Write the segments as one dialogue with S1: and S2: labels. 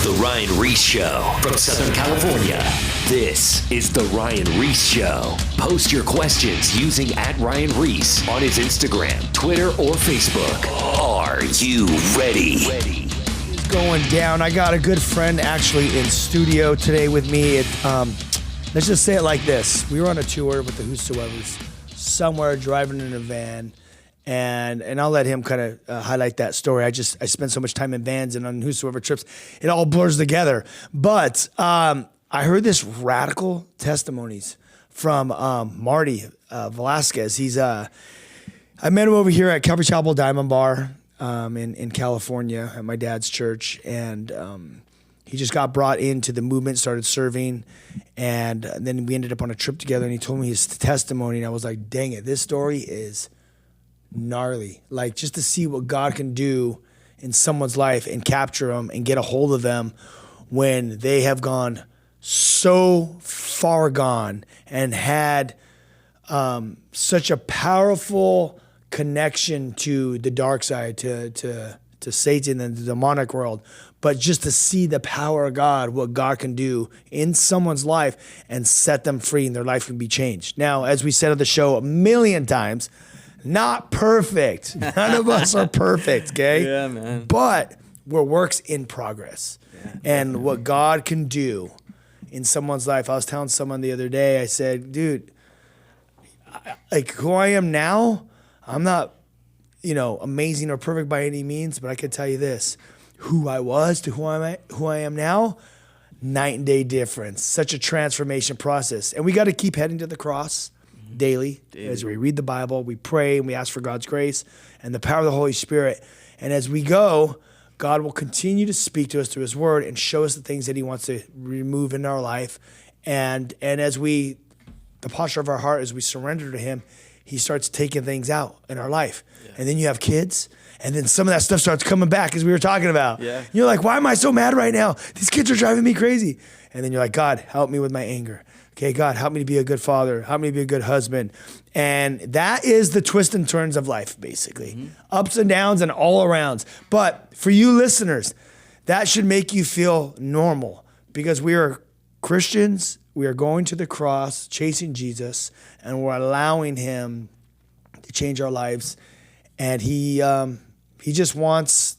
S1: The Ryan Ries Show from Southern California. This is The Ryan Ries Show. Post your questions using @Ryan Ries on his Instagram, Twitter, or Facebook. Are you ready?
S2: It's going down. I got a good friend actually in studio today with me. Let's just say it like this. We were on a tour with the Whosoevers somewhere, driving in a van. And I'll let him kind of highlight that story. I spent so much time in vans and on Whosoever trips, it all blurs together. But I heard this radical testimonies from Marty Velasquez. I met him over here at Calvary Chapel Diamond Bar in California at my dad's church, and he just got brought into the movement, started serving, and then we ended up on a trip together. And he told me his testimony, and I was like, "Dang it, this story is gnarly." Like, just to see what God can do in someone's life and capture them and get a hold of them when they have gone so far gone and had such a powerful connection to the dark side, to Satan and the demonic world. But just to see the power of God, what God can do in someone's life and set them free and their life can be changed. Now, as we said on the show a million times, not perfect. None of us are perfect, okay?
S3: Yeah, man.
S2: But we're works in progress.
S3: Yeah,
S2: and what God can do in someone's life. I was telling someone the other day, I said, dude, like who I am now, I'm not, amazing or perfect by any means, but I can tell you this, who I was to who I am now, night and day difference. Such a transformation process. And we got to keep heading to the cross. Daily, as we read the Bible, we pray and we ask for God's grace and the power of the Holy Spirit. And as we go, God will continue to speak to us through His Word and show us the things that He wants to remove in our life. And as the posture of our heart, as we surrender to Him, He starts taking things out in our life. Yeah. And then you have kids, and then some of that stuff starts coming back, as we were talking about.
S3: Yeah.
S2: You're like, why am I so mad right now? These kids are driving me crazy. And then you're like, God, help me with my anger. Okay, God, help me to be a good father. Help me to be a good husband. And that is the twists and turns of life, basically. Mm-hmm. Ups and downs and all arounds. But for you listeners, that should make you feel normal, because we are Christians. We are going to the cross, chasing Jesus, and we're allowing Him to change our lives. And He just wants,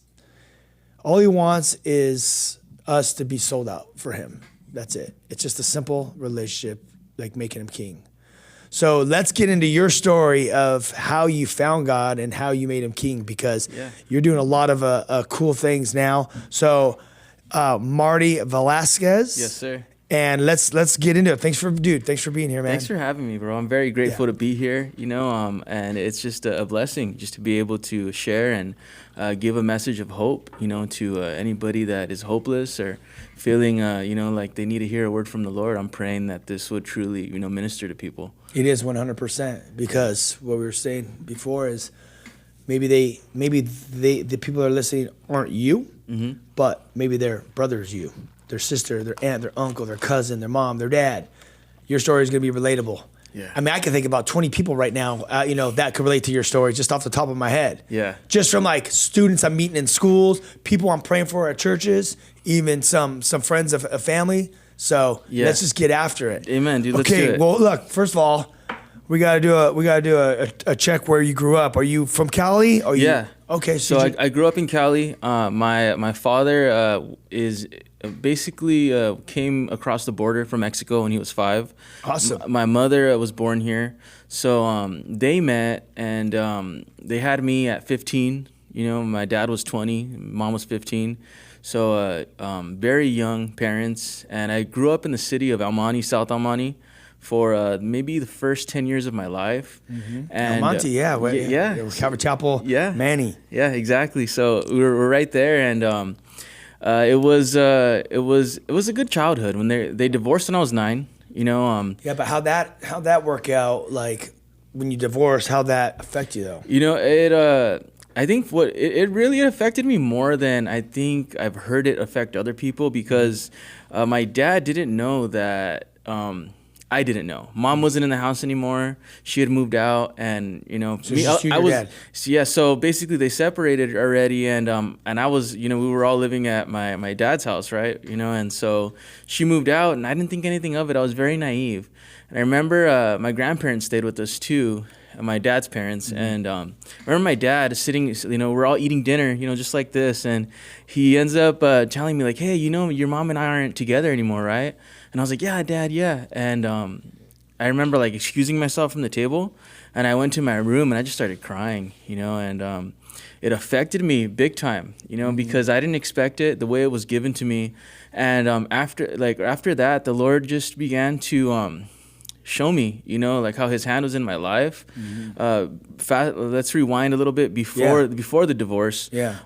S2: all He wants is us to be sold out for Him. That's it. It's just a simple relationship, like making Him king. So let's get into your story of how you found God and how you made Him king, because you're doing a lot of cool things now. So Marty Velasquez.
S3: Yes, sir.
S2: And let's get into it. Thanks for being here, man.
S3: Thanks for having me, bro. I'm very grateful to be here, and it's just a blessing just to be able to share and give a message of hope, to anybody that is hopeless or feeling, like they need to hear a word from the Lord. I'm praying that this would truly, minister to people.
S2: It is 100%, because what we were saying before is maybe the people that are listening aren't you, mm-hmm. but maybe their brother's you. Their sister, their aunt, their uncle, their cousin, their mom, their dad. Your story is going to be relatable.
S3: Yeah.
S2: I mean, I can think about 20 people right now, that could relate to your story just off the top of my head.
S3: Yeah.
S2: Just from like students I'm meeting in schools, people I'm praying for at churches, even some friends of family. So let's just get after it.
S3: Amen, dude. Let's do it.
S2: Well, look, first of all, we gotta do a check where you grew up. Are you from Cali?
S3: Yeah.
S2: Okay.
S3: So I grew up in Cali. My father is basically came across the border from Mexico when he was 5.
S2: Awesome.
S3: My mother was born here. So they met, and they had me at 15. My dad was 20, mom was 15. So very young parents. And I grew up in the city of Almani, South Almani, for maybe the first 10 years of my life.
S2: Mm-hmm.
S3: And
S2: Almonte, Calvary Chapel, Manny.
S3: Yeah, exactly. So we're right there, and it was a good childhood. When they divorced when I was 9.
S2: Yeah, but how'd that work out? Like when you divorced, how'd that affect you though?
S3: I think it really affected me more than I think I've heard it affect other people, because my dad didn't know that I didn't know. Mom wasn't in the house anymore. She had moved out, and
S2: So just you and your dad.
S3: So basically they separated already, and I was, we were all living at my dad's house, right? And so she moved out, and I didn't think anything of it. I was very naive, and I remember my grandparents stayed with us too, my dad's parents, and I remember my dad sitting, we're all eating dinner, just like this, and he ends up telling me like, hey, your mom and I aren't together anymore, right? And I was like, yeah, Dad, yeah. And I remember like excusing myself from the table, and I went to my room and I just started crying, and it affected me big time, because I didn't expect it the way it was given to me. And after that, the Lord just began to show me, like how His hand was in my life. Let's rewind a little bit before the divorce.
S2: Yeah.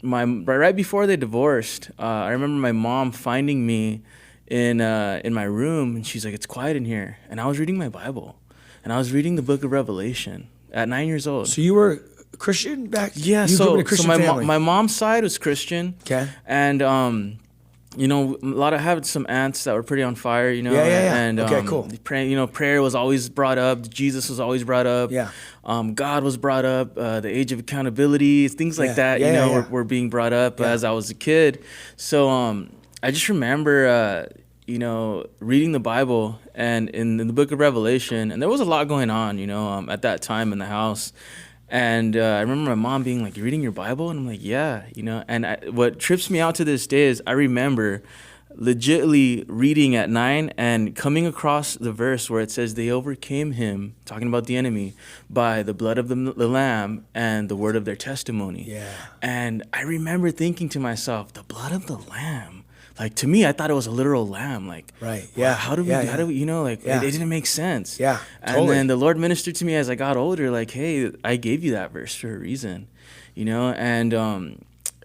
S3: Right before they divorced, I remember my mom finding me in my room, and she's like, it's quiet in here. And I was reading my Bible, and I was reading the book of Revelation at 9 years old.
S2: So you were Christian back?
S3: Yeah,
S2: you grew up in a Christian family.
S3: My mom's side was Christian.
S2: Okay.
S3: And I had some aunts that were pretty on fire,
S2: Yeah.
S3: And
S2: okay, cool.
S3: Prayer was always brought up, Jesus was always brought up.
S2: Yeah.
S3: God was brought up, the age of accountability, things like that, were being brought up as I was a kid. So I just remember reading the Bible and in the book of Revelation, and there was a lot going on, at that time in the house. And I remember my mom being like, "You're reading your Bible?" And I'm like, "Yeah," And what trips me out to this day is I remember legitimately reading at 9 and coming across the verse where it says they overcame him, talking about the enemy, by the blood of the Lamb and the word of their testimony.
S2: Yeah.
S3: And I remember thinking to myself, the blood of the Lamb. Like, to me, I thought it was a literal lamb. Like,
S2: right, yeah.
S3: How do we, it didn't make sense.
S2: Yeah,
S3: totally. And then the Lord ministered to me as I got older, like, hey, I gave you that verse for a reason, and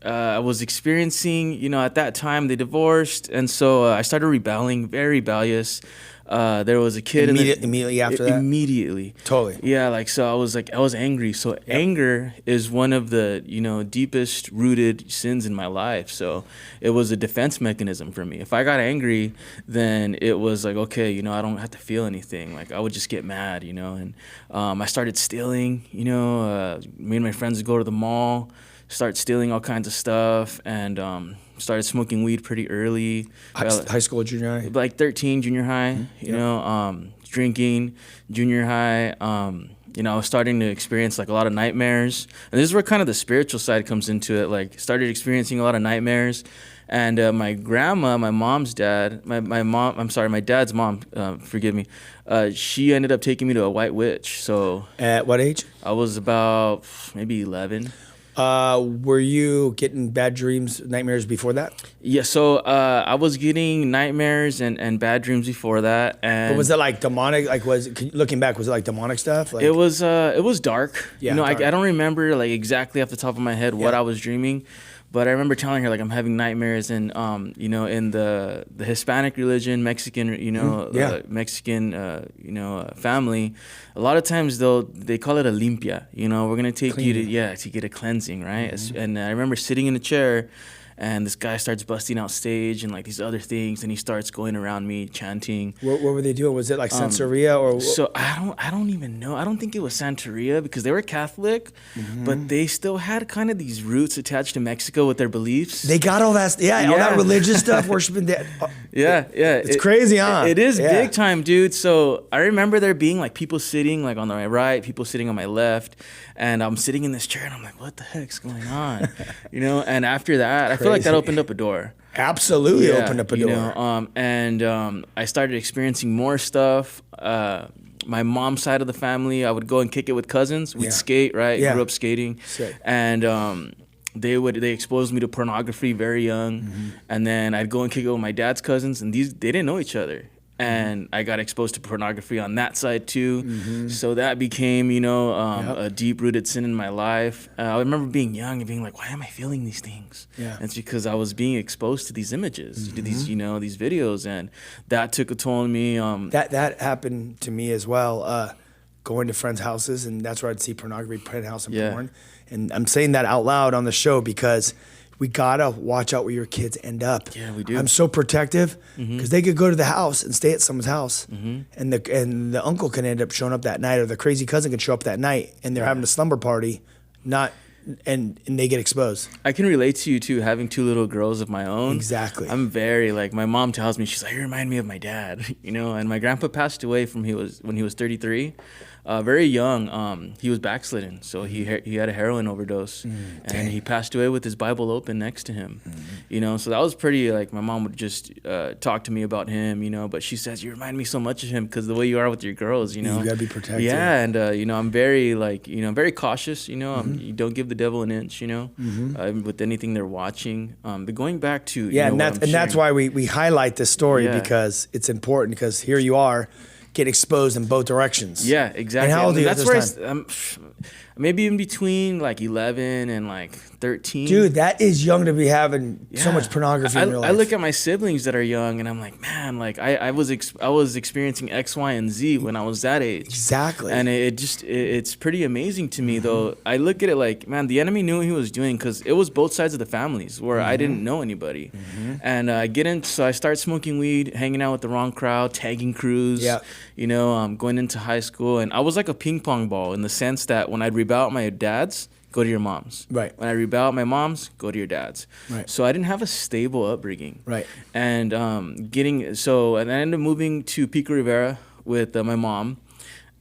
S3: I was experiencing, at that time, they divorced, and so I started rebelling, very rebellious. There was a kid
S2: immediately after that?
S3: Immediately.
S2: Totally.
S3: Yeah, I was angry. So anger is one of the, deepest rooted sins in my life. So it was a defense mechanism for me. If I got angry, then it was like, okay, I don't have to feel anything. Like, I would just get mad, and I started stealing, me and my friends would go to the mall, start stealing all kinds of stuff, and started smoking weed pretty early.
S2: High school, junior high?
S3: Like 13, junior high, drinking, junior high. I was starting to experience like a lot of nightmares. And this is where kind of the spiritual side comes into it. Like, started experiencing a lot of nightmares. And my grandma, my dad's mom, forgive me, she ended up taking me to a white witch. So
S2: at what age?
S3: I was about maybe 11.
S2: Were you getting bad dreams, nightmares before that?
S3: Yeah, so I was getting nightmares and bad dreams before that. And
S2: but was it like demonic? Like, looking back, was it like demonic stuff? Like,
S3: it was dark.
S2: Yeah,
S3: dark.
S2: I
S3: don't remember like exactly off the top of my head what I was dreaming, but I remember telling her like I'm having nightmares, and in the Hispanic religion, Mexican, Mexican, family, a lot of times they call it a limpia. We're gonna take you to get a cleansing, right? Mm-hmm. And I remember sitting in a chair, and this guy starts busting out stage and like these other things, and he starts going around me chanting.
S2: What were they doing? Was it like Santeria or?
S3: So I don't even know. I don't think it was Santeria because they were Catholic, but they still had kind of these roots attached to Mexico with their beliefs.
S2: They got all that, all that religious stuff, worshiping dead.
S3: Yeah.
S2: It's crazy, huh?
S3: It is big time, dude. So I remember there being like people sitting like on my right, people sitting on my left, and I'm sitting in this chair, and I'm like, what the heck's going on? And after that, I feel like that opened up a door.
S2: Absolutely opened up a door.
S3: I started experiencing more stuff. My mom's side of the family, I would go and kick it with cousins. We'd skate, right?
S2: Yeah.
S3: Grew up skating.
S2: Sick.
S3: And they exposed me to pornography very young. And then I'd go and kick it with my dad's cousins, and they didn't know each other. And I got exposed to pornography on that side too. So that became, a deep-rooted sin in my life. I remember being young and being like, why am I feeling these things?
S2: Yeah.
S3: And it's because I was being exposed to these images, to these, these videos, and that took a toll on me.
S2: That happened to me as well. Going to friends' houses, and that's where I'd see pornography, penthouse, and porn. And I'm saying that out loud on the show because we gotta watch out where your kids end up.
S3: Yeah, we do.
S2: I'm so protective because they could go to the house and stay at someone's house, and the uncle can end up showing up that night, or the crazy cousin could show up that night, and they're having a slumber party, and they get exposed.
S3: I can relate to you too, having 2 little girls of my own.
S2: Exactly.
S3: I'm very like, my mom tells me, she's like, you remind me of my dad, you know. And my grandpa passed away when he was 33. Very young. He was backsliding, so he had a heroin overdose, and he passed away with his Bible open next to him. You know, so that was pretty. Like, my mom would just talk to me about him, you know. But she says, you remind me so much of him because the way you are with your girls, you know.
S2: You gotta be protected.
S3: Yeah, and you know, I'm very like, you know, very cautious. You know, you don't give the devil an inch. You know, with anything they're watching. But going back to
S2: that's why we highlight this story, because it's important, because here you are, get exposed in both directions.
S3: Yeah, exactly.
S2: And how old are you at
S3: That's
S2: this
S3: where
S2: time?
S3: maybe in between like 11 and like 13.
S2: Dude, that is young to be having so much pornography in your life.
S3: I look at my siblings that are young, and I'm like, man, like I was experiencing X, Y, and Z when I was that age.
S2: Exactly.
S3: And it's pretty amazing to me, though. I look at it like, man, the enemy knew what he was doing, because it was both sides of the families where I didn't know anybody. And so I start smoking weed, hanging out with the wrong crowd, tagging crews.
S2: Yeah.
S3: You know, going into high school, and I was like a ping pong ball in the sense that when I'd rebel at my dad's, go to your mom's.
S2: Right.
S3: When I rebel at my mom's, go to your dad's.
S2: Right.
S3: So I didn't have a stable upbringing.
S2: Right.
S3: And and I ended up moving to Pico Rivera with my mom,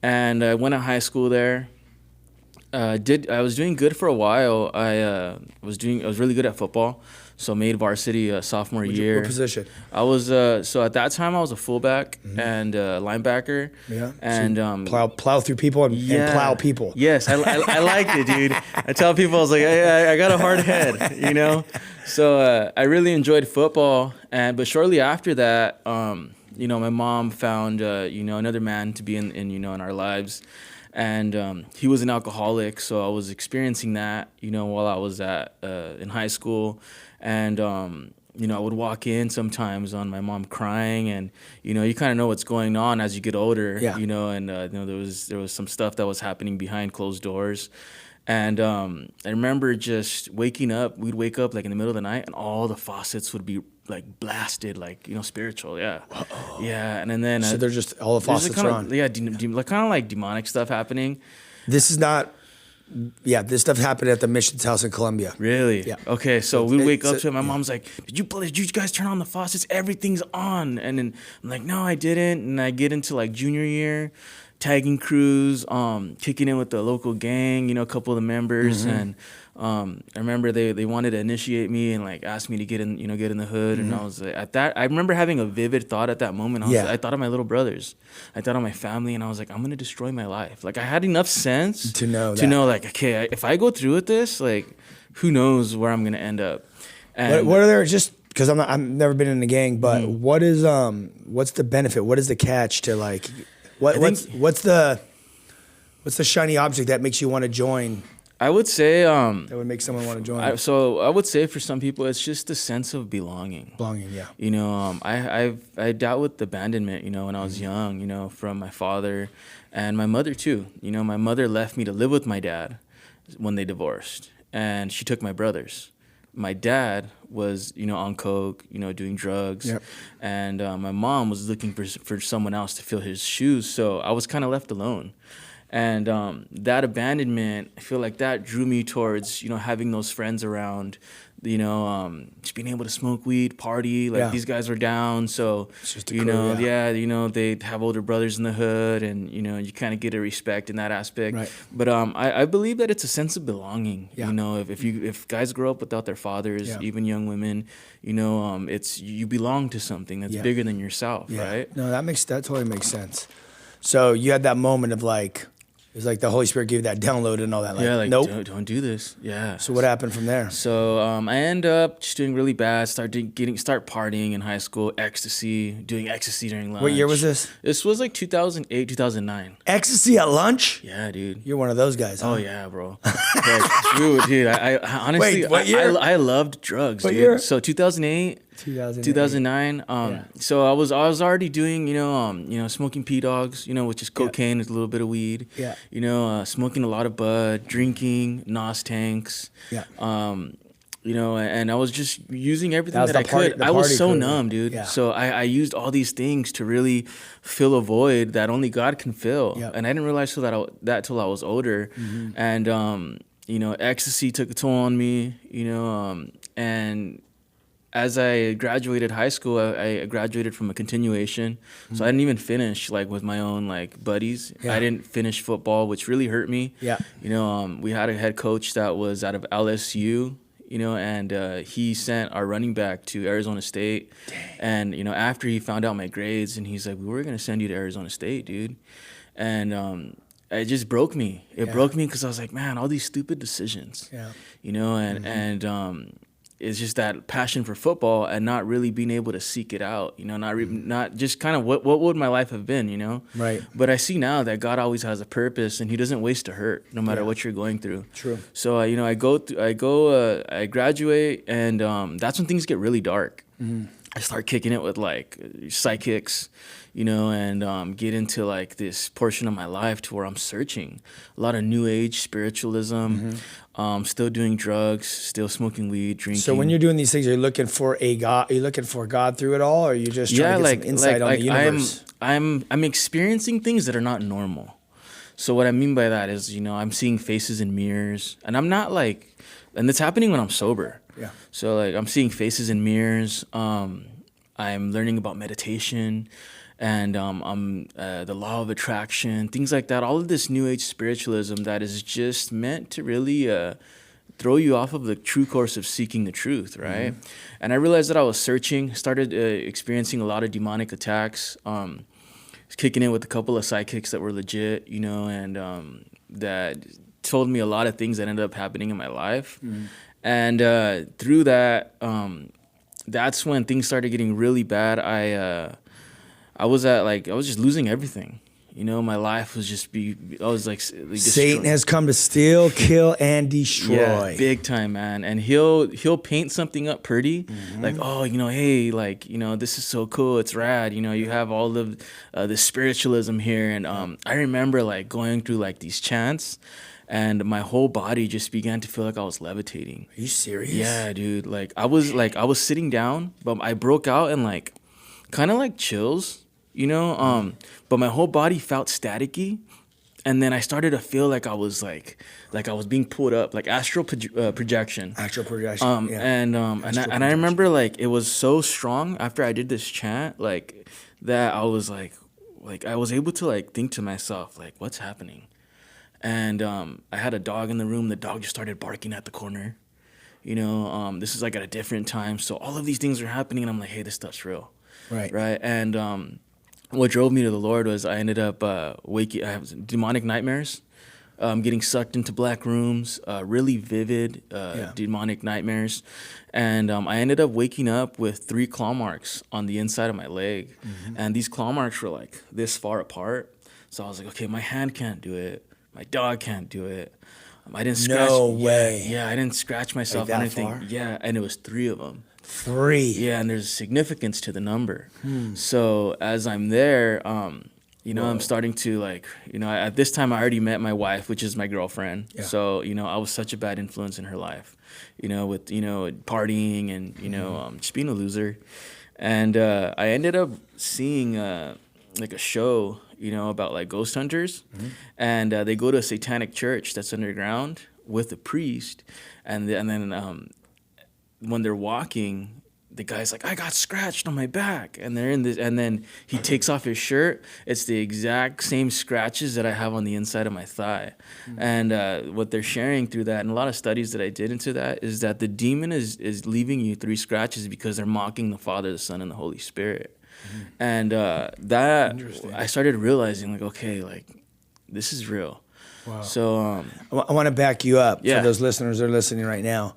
S3: and I went to high school there. I was doing good for a while. I was really good at football, so made varsity sophomore year.
S2: What position?
S3: I was so at that time I was a fullback and linebacker.
S2: Yeah.
S3: And
S2: so plow through people and plow people.
S3: Yes, I liked it, dude. I tell people, I was like, I got a hard head, you know. So I really enjoyed football, but shortly after that, you know, my mom found you know, another man to be in our lives. And he was an alcoholic, so I was experiencing that, you know, while I was in high school. And you know, I would walk in sometimes on my mom crying, and you know, you kind of know what's going on as you get older.
S2: Yeah.
S3: You know, and you know, there was some stuff that was happening behind closed doors. And I remember just waking up. We'd wake up like in the middle of the night, and all the faucets would be like blasted, like, you know, spiritual. Yeah. Uh-oh. Yeah. And then
S2: so they're just all the faucets are on.
S3: Yeah, like kind of like demonic stuff happening.
S2: This is not. Yeah, this stuff happened at the Missions House in Columbia.
S3: Really?
S2: Yeah.
S3: Okay, so we wake up to it. My mom's like, Did you guys turn on the faucets? Everything's on. And then I'm like, no, I didn't. And I get into like junior year, tagging crews, kicking in with the local gang, you know, a couple of the members. And I remember they wanted to initiate me and like ask me to get in the hood. And I was like, I remember having a vivid thought at that moment. I thought of my little brothers. I thought of my family, and I was like, I'm going to destroy my life. Like, I had enough sense
S2: to know
S3: like, okay, if I go through with this, like, who knows where I'm going to end up. And
S2: what are there, just because I've never been in a gang, but what is what's the benefit? What is the catch to like what's the shiny object that makes you want to join?
S3: I would say
S2: that would make someone want to join.
S3: So I would say for some people it's just the sense of belonging.
S2: Belonging, yeah.
S3: You know, I dealt with abandonment, you know, when I was young, you know, from my father and my mother too. You know, my mother left me to live with my dad when they divorced, and she took my brothers. My dad was, you know, on coke, you know, doing drugs.
S2: Yep.
S3: And my mom was looking for someone else to fill his shoes, so I was kind of left alone. And that abandonment, I feel like that drew me towards, you know, having those friends around, you know, just being able to smoke weed, party. Like, these guys were down. So, you know, you know, they'd have older brothers in the hood, and, you know, you kind of get a respect in that aspect.
S2: Right.
S3: But I believe that it's a sense of belonging.
S2: Yeah.
S3: You know, if guys grow up without their fathers, even young women, you know, it's you belong to something that's bigger than yourself, right?
S2: No, that totally makes sense. So you had that moment of like, it's like the Holy Spirit gave you that download and all that. Like, nope.
S3: Don't do this. Yeah.
S2: So what happened from there?
S3: So I end up just doing really bad. Start partying in high school, doing ecstasy during lunch.
S2: What year was this?
S3: This was like 2008, 2009.
S2: Ecstasy at lunch?
S3: Yeah, dude.
S2: You're one of those guys, huh?
S3: Oh yeah, bro. Dude, I honestly,
S2: Wait, what year?
S3: I loved drugs.
S2: What
S3: dude.
S2: year?
S3: So 2008. 2009. So I was already doing, you know, smoking P-Dogs, you know, which is cocaine with a little bit of weed.
S2: Yeah.
S3: You know, smoking a lot of bud, drinking, NOS tanks.
S2: Yeah.
S3: and I was just using everything
S2: That was
S3: that I
S2: the party-
S3: could.
S2: the
S3: I was
S2: party
S3: so
S2: crew.
S3: numb, dude.
S2: Yeah.
S3: So I used all these things to really fill a void that only God can fill.
S2: Yep.
S3: And I didn't realize till I was older. And, ecstasy took a toll on me, and as I graduated high school, I graduated from a continuation. So I didn't even finish like with my own like buddies.
S2: Yeah.
S3: I didn't finish football, which really hurt me.
S2: Yeah.
S3: We had a head coach that was out of LSU, and he sent our running back to Arizona State. Dang. And, after he found out my grades, and he's like, we're going to send you to Arizona State, dude. And it just broke me. It broke me because I was like, man, all these stupid decisions, and it's just that passion for football and not really being able to seek it out, not just kind of what would my life have been,
S2: Right.
S3: But I see now that God always has a purpose and he doesn't waste a hurt no matter what you're going through.
S2: True.
S3: So, I graduate and that's when things get really dark. I start kicking it with like psychics, and get into like this portion of my life to where I'm searching a lot of new age spiritualism, still doing drugs, still smoking weed, drinking.
S2: So when you're doing these things, are you looking for a God? Are you looking for God through it all, or are you just trying to get some insight on the universe?
S3: I'm experiencing things that are not normal. So what I mean by that is, I'm seeing faces in mirrors, and I'm not like, and it's happening when I'm sober.
S2: Yeah.
S3: So like I'm seeing faces in mirrors. I'm learning about meditation, and I'm the law of attraction, things like that. All of this new age spiritualism that is just meant to really throw you off of the true course of seeking the truth, right? And I realized that I was searching, started experiencing a lot of demonic attacks. Kicking in with a couple of psychics that were legit, and that told me a lot of things that ended up happening in my life. And through that, that's when things started getting really bad. I was just losing everything. My life was just I was like
S2: Satan has come to steal, kill, and destroy.
S3: Yeah, big time, man. And he'll paint something up pretty, like, oh, hey, like, this is so cool, it's rad. You have all of the spiritualism here, and I remember like going through like these chants. And my whole body just began to feel like I was levitating.
S2: Are you serious?
S3: Yeah, dude. Like I was sitting down, but I broke out in like kind of like chills, but my whole body felt staticky. And then I started to feel like I was like I was being pulled up, like astral projection.
S2: Astral projection.
S3: And I remember like it was so strong after I did this chant, like that I was like I was able to like think to myself, like, what's happening? And I had a dog in the room. The dog just started barking at the corner. This is like at a different time. So all of these things are happening, and I'm like, hey, this stuff's real.
S2: Right.
S3: Right. And what drove me to the Lord was I ended up I have demonic nightmares, getting sucked into black rooms, really vivid demonic nightmares. And I ended up waking up with 3 claw marks on the inside of my leg. And these claw marks were like this far apart. So I was like, okay, my hand can't do it. My dog can't do it. I didn't scratch.
S2: No way.
S3: Yeah, I didn't scratch myself
S2: Like
S3: or
S2: that
S3: anything.
S2: far?
S3: Yeah, and it was 3 of them.
S2: 3.
S3: Yeah, and there's significance to the number. So as I'm there, I'm starting to like, at this time I already met my wife, which is my girlfriend. Yeah. So, I was such a bad influence in her life, with, partying and, just being a loser. And I ended up seeing like a show, about like ghost hunters, and they go to a satanic church that's underground with a priest, and then when they're walking, the guy's like, I got scratched on my back, and they're in this, and then he takes off his shirt. It's the exact same scratches that I have on the inside of my thigh, and what they're sharing through that, and a lot of studies that I did into that, is that the demon is leaving you 3 scratches because they're mocking the Father, the Son, and the Holy Spirit. And that I started realizing, like, okay, like this is real.
S2: Wow.
S3: So
S2: I want to back you up
S3: Yeah.
S2: for those listeners that are listening right now.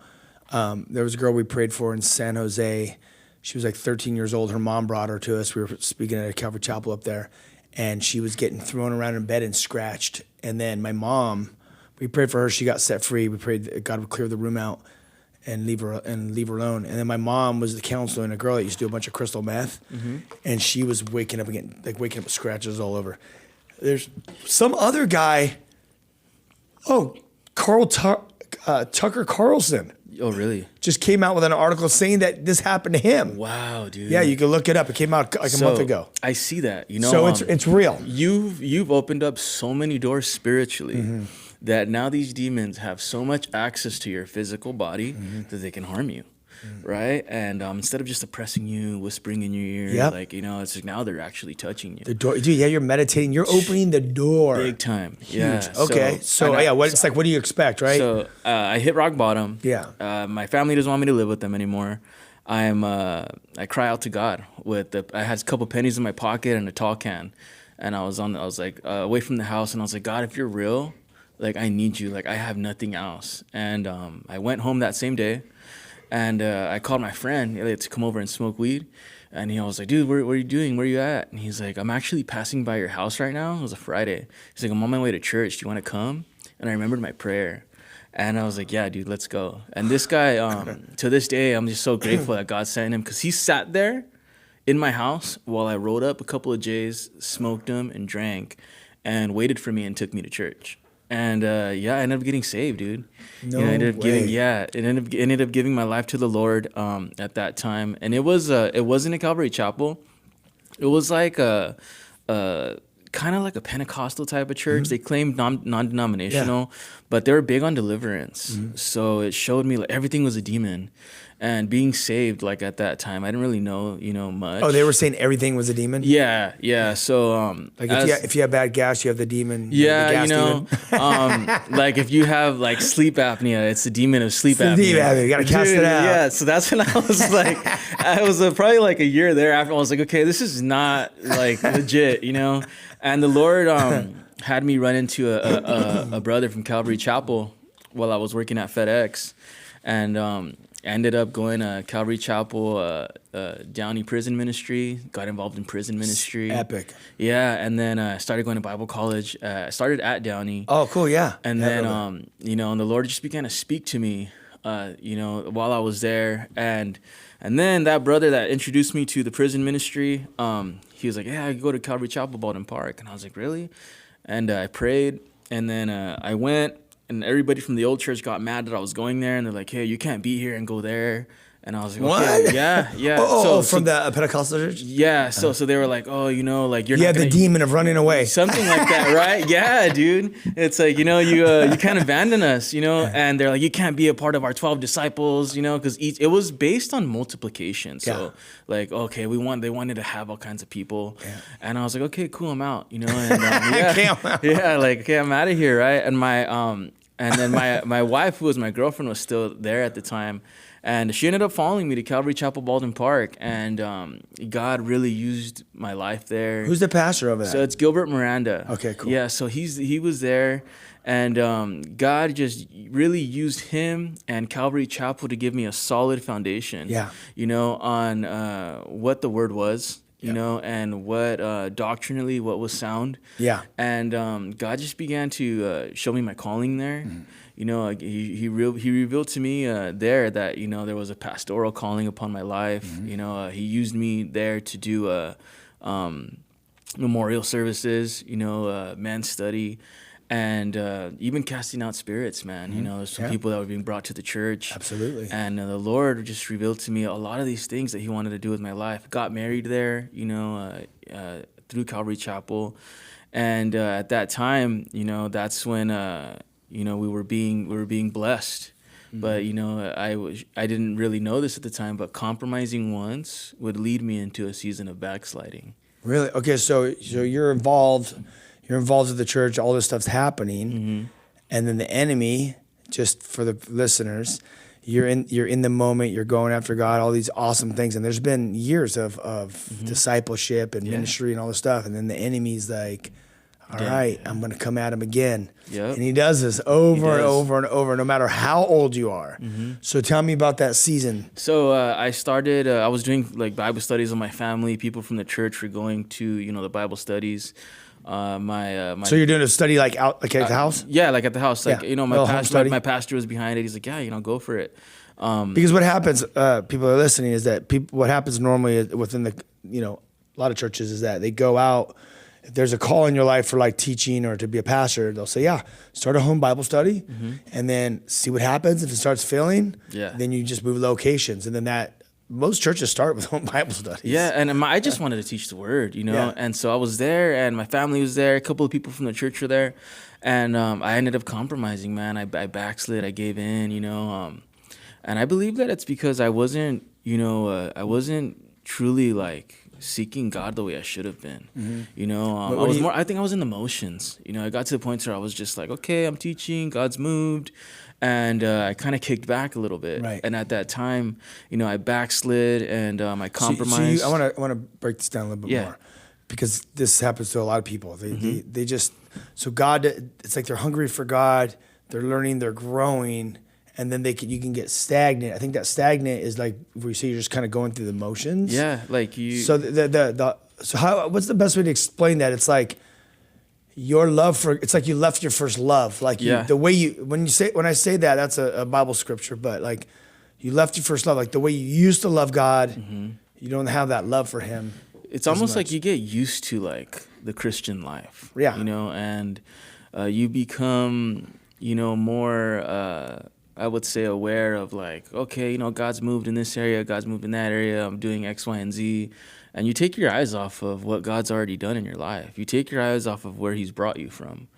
S2: There was a girl we prayed for in San Jose. She was like 13 years old. Her mom brought her to us. We were speaking at a Calvary Chapel up there, and she was getting thrown around in bed and scratched. And then my mom, we prayed for her. She got set free. We prayed that God would clear the room out and leave her alone. And then my mom was the counselor and a girl that used to do a bunch of crystal meth, and she was waking up with scratches all over. There's some other guy. Oh, Tucker Carlson.
S3: Oh, really?
S2: just came out with an article saying that this happened to him.
S3: Wow, dude.
S2: Yeah, you can look it up. It came out like a month ago.
S3: I see that. You know,
S2: So it's real.
S3: You've opened up so many doors spiritually
S2: Mm-hmm.
S3: that now these demons have so much access to your physical body that they can harm you. Right? And instead of just oppressing you, whispering in your ear,
S2: Yep.
S3: like, you know, it's like now they're actually touching you.
S2: The door, dude. Yeah, you're meditating. You're opening the door.
S3: Big time.
S2: Huge.
S3: Yeah.
S2: Okay. So it's like, what do you expect, right?
S3: So I hit rock bottom.
S2: Yeah.
S3: My family doesn't want me to live with them anymore. I cry out to God I had a couple pennies in my pocket and a tall can, and I was like away from the house, and I was like, God, if you're real, like I need you, like I have nothing else. And I went home that same day, and I called my friend Elliot to come over and smoke weed. And I was like, dude, what are you doing? Where are you at? And he's like, I'm actually passing by your house right now. It was a Friday. He's like, I'm on my way to church. Do you want to come? And I remembered my prayer. And I was like, yeah, dude, let's go. And this guy, to this day, I'm just so grateful that God sent him, because he sat there in my house while I rolled up a couple of J's, smoked them, and drank, and waited for me and took me to church. And I ended up getting saved, dude.
S2: No
S3: I ended up
S2: way.
S3: ended up giving my life to the Lord at that time. And it wasn't a Calvary Chapel. It was like a kind of like a Pentecostal type of church. They claimed non-denominational, but they were big on deliverance. So it showed me like everything was a demon. And being saved, like at that time, I didn't really know, much.
S2: Oh, they were saying everything was a demon?
S3: Yeah. So,
S2: Like if you have bad gas, you have the demon.
S3: yeah,
S2: the gas demon.
S3: like if you have like sleep apnea, it's the demon of sleep apnea.
S2: Sleep apnea, you gotta cast it out.
S3: Yeah, so that's when I was like, I was probably like a year there after. I was like, okay, this is not like legit, And the Lord had me run into a brother from Calvary Chapel while I was working at FedEx, and ended up going to Calvary Chapel, Downey prison ministry, got involved in prison ministry.
S2: Epic.
S3: Yeah, and then I started going to Bible college. I started at Downey.
S2: Oh, cool, yeah.
S3: And
S2: Yeah,
S3: then,
S2: really.
S3: and the Lord just began to speak to me, while I was there. And then that brother that introduced me to the prison ministry, he was like, yeah, I go to Calvary Chapel, Baldwin Park. And I was like, really? And I prayed, and then I went. And everybody from the old church got mad that I was going there, and they're like, "Hey, you can't be here and go there." And I was like, "Okay,
S2: What?
S3: yeah."
S2: Oh, from the Pentecostal church?
S3: Yeah, so they were like, "Oh, like you're
S2: You
S3: not
S2: had the
S3: gonna-"
S2: demon of running away.
S3: something like that, right? Yeah, dude. It's like, you can't abandon us, and they're like, you can't be a part of our 12 disciples, because it was based on multiplication. So
S2: Yeah.
S3: like, okay, they wanted to have all kinds of people.
S2: Yeah.
S3: And I was like, okay, cool, I'm out, and
S2: Okay, I'm out.
S3: yeah, like, okay, I'm out of here, right? And then my wife, who was my girlfriend, was still there at the time. And she ended up following me to Calvary Chapel, Baldwin Park. And God really used my life there.
S2: Who's the pastor over there?
S3: So it's Gilbert Miranda.
S2: Okay, cool.
S3: Yeah, so he was there. And God just really used him and Calvary Chapel to give me a solid foundation.
S2: Yeah.
S3: On what the word was. And what doctrinally, what was sound.
S2: Yeah.
S3: And God just began to show me my calling there. He revealed to me there that, there was a pastoral calling upon my life. He used me there to do memorial services, men's study. And even casting out spirits, man. There's some people that were being brought to the church.
S2: Absolutely.
S3: And the Lord just revealed to me a lot of these things that he wanted to do with my life. Got married there, through Calvary Chapel. And at that time, that's when, we were being blessed. But, I didn't really know this at the time, but compromising once would lead me into a season of backsliding.
S2: Really? Okay, so you're involved. You're involved with the church. All this stuff's happening, and then the enemy. Just for the listeners, you're in the moment. You're going after God. All these awesome things, and there's been years of discipleship and ministry and all this stuff, and then the enemy's like, "All right, I'm going to come at him again."
S3: Yep.
S2: And he does this over and over and over, no matter how old you are. So tell me about that season.
S3: So I started. I was doing like Bible studies with my family. People from the church were going to the Bible studies.
S2: So you're doing a study like at the house?
S3: Yeah, like at the house. Like
S2: Yeah.
S3: my pastor was behind it. He's like, yeah, go for it.
S2: Because what happens, people are listening, is that what happens normally within the, a lot of churches is that they go out if there's a call in your life for like teaching or to be a pastor, they'll say, yeah, start a home Bible study and then see what happens. If it starts failing, then you just move locations. And then most churches start with home Bible studies.
S3: Yeah, and I just wanted to teach the word, and so I was there, and my family was there, a couple of people from the church were there, and I ended up compromising, man. I backslid, I gave in, and I believe that it's because I wasn't truly like seeking God the way I should have been. I think I was in the motions. I got to the point where I was just like, okay, I'm teaching, God's moved. And I kind of kicked back a little bit.
S2: Right.
S3: And at that time, I backslid and I compromised.
S2: I want to break this down a little bit more, because this happens to a lot of people. They just, so God, it's like they're hungry for God, they're learning, they're growing, and then you can get stagnant. I think that stagnant is like where you say you're just kind of going through the motions.
S3: Yeah, like you.
S2: So what's the best way to explain that? It's like your love for, it's like you left your first love. Like the way when I say that, that's a Bible scripture, but like you left your first love, like the way you used to love God, you don't have that love for him.
S3: It's almost like you get used to like the Christian life.
S2: Yeah.
S3: And you become, more, I would say, aware of like, okay, God's moved in this area, God's moved in that area, I'm doing X, Y, and Z. And you take your eyes off of what God's already done in your life. You take your eyes off of where He's brought you from.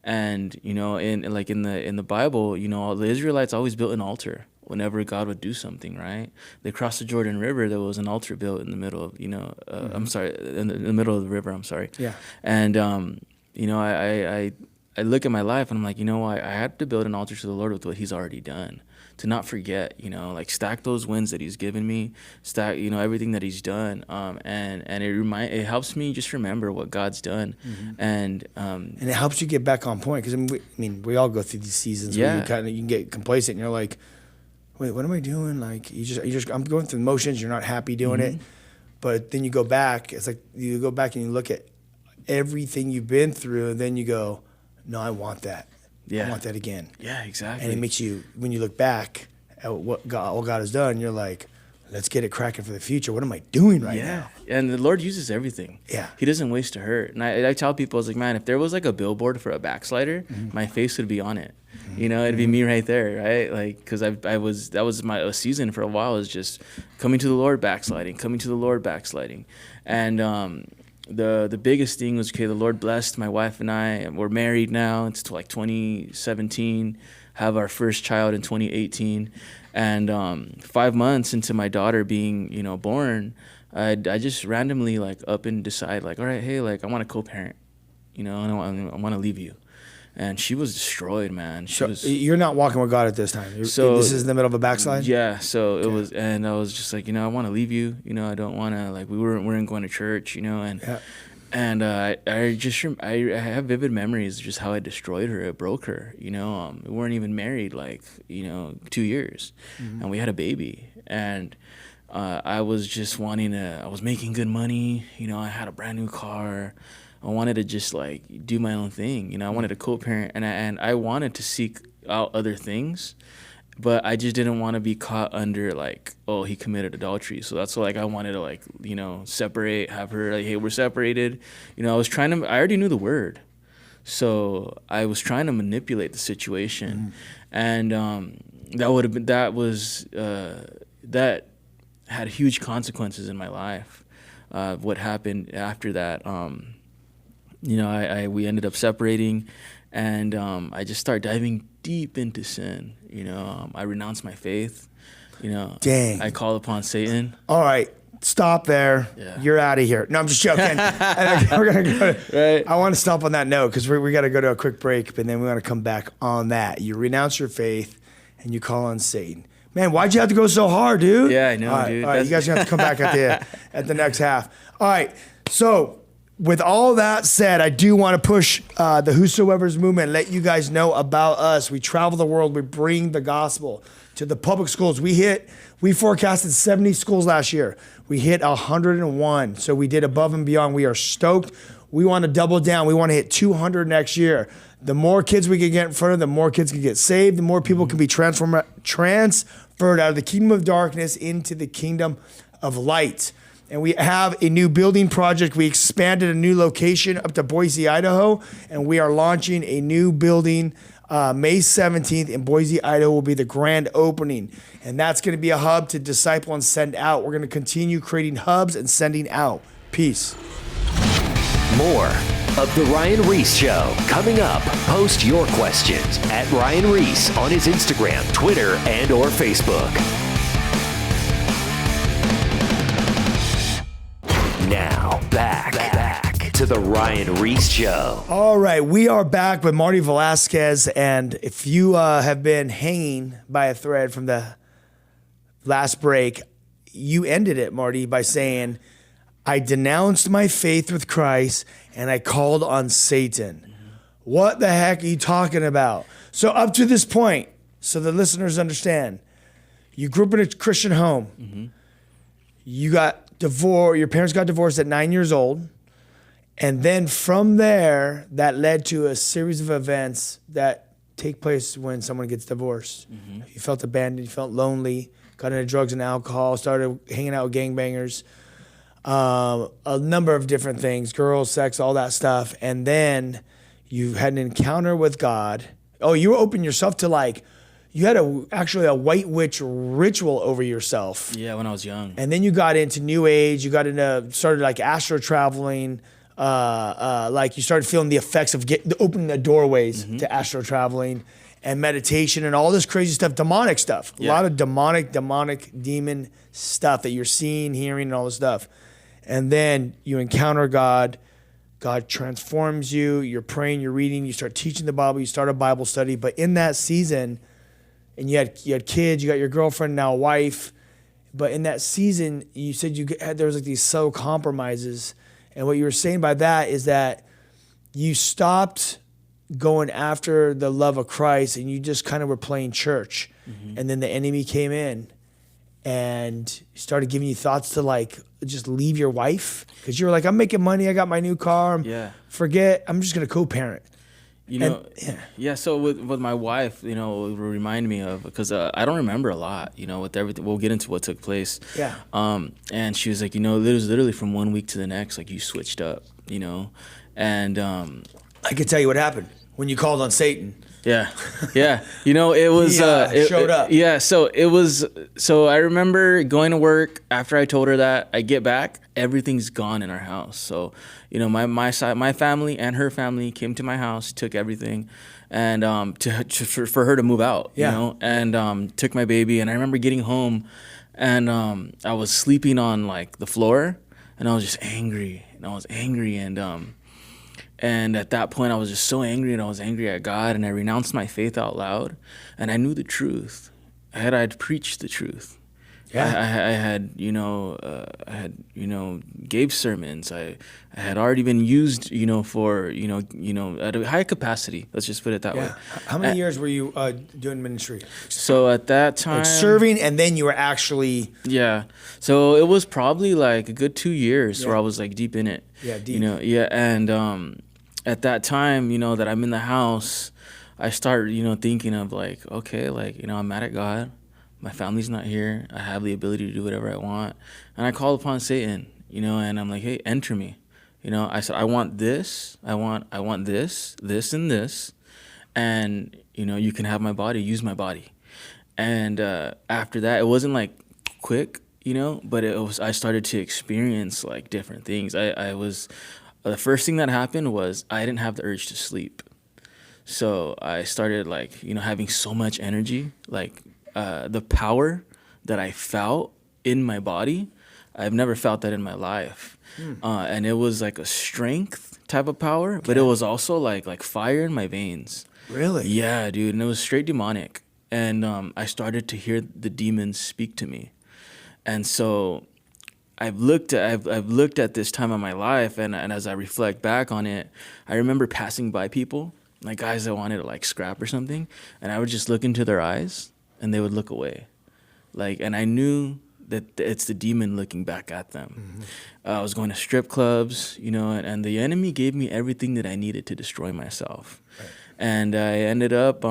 S3: And, in the Bible, the Israelites always built an altar whenever God would do something, right? They crossed the Jordan River, there was an altar built in the middle of, in the middle of the river, Yeah. And, I look at my life and I'm like, I had to build an altar to the Lord with what He's already done. To not forget, stack those wins that He's given me, stack, everything that He's done, and it helps me just remember what God's done, and
S2: it helps you get back on point, because we all go through these seasons where you can get complacent and you're like, wait, what am I doing? Like I'm going through the motions. You're not happy doing it, but then you go back. It's like you go back and you look at everything you've been through, and then you go, no, I want that. I want that again.
S3: Yeah, exactly.
S2: And it makes you, when you look back at what God has done, you're like, let's get it cracking for the future. What am I doing right now?
S3: And the Lord uses everything. Yeah. He doesn't waste a hurt. And I tell people, I was like, man, if there was like a billboard for a backslider, my face would be on it. It'd be me right there, right? Like, because that was my season for a while, is just coming to the Lord, backsliding, coming to the Lord, backsliding. And the biggest thing was, okay, the Lord blessed my wife and I, and we're married now. It's like 2017, have our first child in 2018. And 5 months into my daughter being, born, I just randomly like up and decide like, all right, hey, like I want to co-parent, and I want to leave you. And she was destroyed, man.
S2: You're not walking with God at this time. This is in the middle of a backslide?
S3: Yeah. So it was, and I was just like, I want to leave you. I don't want to, like, we weren't going to church, and I have vivid memories of just how I destroyed her. It broke her, we weren't even married, like, 2 years, and we had a baby. And I was just I was making good money. I had a brand new car. I wanted to just like do my own thing, I wanted to co-parent, and I wanted to seek out other things, but I just didn't want to be caught under like, oh, he committed adultery. So that's like I wanted to like, separate, have her like, hey, we're separated. I already knew the word, so I was trying to manipulate the situation, and that had huge consequences in my life. What happened after that? We ended up separating, and I just started diving deep into sin. I renounced my faith.
S2: Dang.
S3: I called upon Satan.
S2: All right, stop there. Yeah. You're out of here. No, I'm just joking. We're gonna go. Right. I want to stop on that note, because we got to go to a quick break, but then we want to come back on that. You renounce your faith, and you call on Satan. Man, why'd you have to go so hard, dude?
S3: Yeah, I know, dude.
S2: All right, you guys are gonna have to come back at the next half. All right, so. With all that said, I do want to push the Whosoever's movement, let you guys know about us. We travel the world. We bring the gospel to the public schools. We forecasted 70 schools last year. We hit 101. So we did above and beyond. We are stoked. We want to double down. We want to hit 200 next year. The more kids we can get in front of, the more kids can get saved. The more people can be transferred out of the kingdom of darkness into the kingdom of light. And we have a new building project. We expanded a new location up to Boise, Idaho, and we are launching a new building May 17th in Boise, Idaho will be the grand opening. And that's going to be a hub to disciple and send out. We're going to continue creating hubs and sending out. Peace.
S1: More of The Ryan Ries Show coming up. Post your questions at Ryan Ries on his Instagram, Twitter, and or Facebook. Now, back to The Ryan Ries Show.
S2: All right, we are back with Marty Velasquez. And if you have been hanging by a thread from the last break, you ended it, Marty, by saying, I denounced my faith with Christ and I called on Satan. Mm-hmm. What the heck are you talking about? So up to this point, so the listeners understand, you grew up in a Christian home. Mm-hmm. You got divorced. Your parents got divorced at 9 years old. And then from there, that led to a series of events that take place when someone gets divorced. Mm-hmm. You felt abandoned, you felt lonely, got into drugs and alcohol, started hanging out with gangbangers. A number of different things, girls, sex, all that stuff. And then you had an encounter with God. Oh, you opened yourself to you had actually a white witch ritual over yourself.
S3: Yeah, when I was young.
S2: And then you got into New Age. You started astro traveling. You started feeling the effects of opening the doorways to astro traveling and meditation and all this crazy stuff, demonic stuff. Yeah. A lot of demonic demon stuff that you're seeing, hearing, and all this stuff. And then you encounter God. God transforms you. You're praying, you're reading, you start teaching the Bible, you start a Bible study. But in that season, and you had kids, you got your girlfriend, now a wife. But in that season, you said there was these subtle compromises. And what you were saying by that is that you stopped going after the love of Christ and you just kind of were playing church. Mm-hmm. And then the enemy came in and started giving you thoughts to just leave your wife. Because you were like, I'm making money, I got my new car. I'm just going to co-parent.
S3: So with my wife, it would remind me of, because I don't remember a lot, with everything. We'll get into what took place.
S2: Yeah.
S3: And she was like, it was literally from one week to the next, you switched up, and
S2: I could tell you what happened when you called on Satan.
S3: Yeah. It was
S2: showed up.
S3: Yeah, so I remember going to work after I told her that. I get back, everything's gone in our house. So, my side, my family and her family came to my house, took everything, and for her to move out, and took my baby. And I remember getting home, and I was sleeping on the floor, and I was just angry, and at that point, I was just so angry, and I was angry at God, and I renounced my faith out loud, and I knew the truth. I'd preached the truth. Yeah. I had gave sermons. I had already been used, for, at a high capacity. Let's just put it that way.
S2: How many years were you doing ministry?
S3: So at that time,
S2: serving, and then you were actually.
S3: Yeah. So it was probably a good 2 years where I was deep in it.
S2: Yeah, deep.
S3: And at that time, that I'm in the house, I start, thinking of okay, I'm mad at God. My family's not here. I have the ability to do whatever I want. And I call upon Satan, and I'm like, hey, enter me. I said, I want this. I want this, and this. And, you can have my body, use my body. And after that, it wasn't quick, but I started to experience different things. The first thing that happened was I didn't have the urge to sleep. So I started having so much energy, the power that I felt in my body, I've never felt that in my life. And it was a strength type of power, but it was also like fire in my veins.
S2: Really?
S3: Yeah, dude. And it was straight demonic. And I started to hear the demons speak to me. And so I've looked at this time of my life, and as I reflect back on it, I remember passing by people, guys that wanted to scrap or something, and I would just look into their eyes, and they would look away. And I knew that it's the demon looking back at them. Mm-hmm. I was going to strip clubs, and the enemy gave me everything that I needed to destroy myself. Right. And I ended up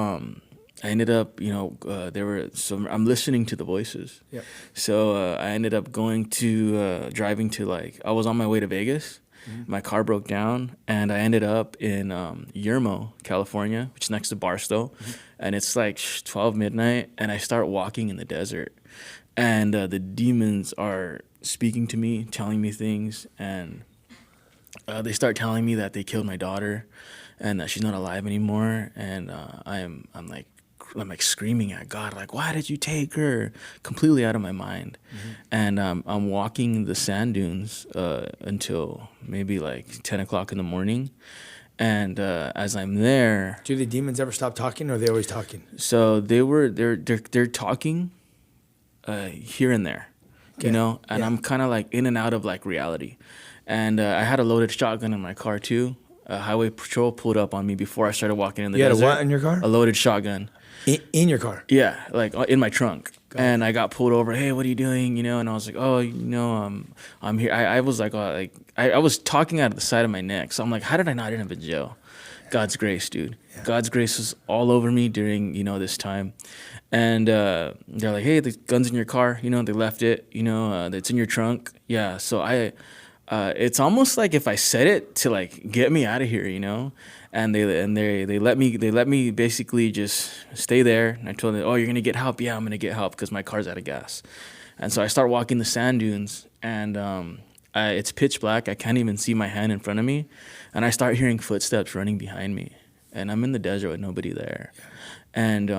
S3: I ended up, I'm listening to the voices.
S2: Yep.
S3: So I ended up driving to I was on my way to Vegas. Mm-hmm. My car broke down, and I ended up in Yermo, California, which is next to Barstow. Mm-hmm. And it's 12 midnight, and I start walking in the desert. And the demons are speaking to me, telling me things, and they start telling me that they killed my daughter and that she's not alive anymore. And I'm screaming at God, why did you take her? Completely out of my mind. Mm-hmm. And I'm walking the sand dunes until maybe 10 o'clock in the morning. And as I'm there,
S2: do the demons ever stop talking, or are they always talking?
S3: So they're talking here and there, okay. And yeah. I'm kind of in and out of reality. And I had a loaded shotgun in my car too. Highway patrol pulled up on me before I started walking in the desert.
S2: You had a what in your car?
S3: A loaded shotgun.
S2: In your car?
S3: Yeah, in my trunk. And I got pulled over. Hey, what are you doing? And I was like, oh, I'm here. I was I was talking out of the side of my neck. So I'm like, how did I not end up in jail? God's grace, dude. Yeah. God's grace was all over me during, this time. And they're like, hey, the gun's in your car. They left it. It's in your trunk. Yeah. So it's almost like if I said it to get me out of here, And they let me basically just stay there. And I told them, oh, you're gonna get help? Yeah, I'm gonna get help because my car's out of gas. And so I start walking the sand dunes, and it's pitch black. I can't even see my hand in front of me, and I start hearing footsteps running behind me. And I'm in the desert with nobody there. Yeah. And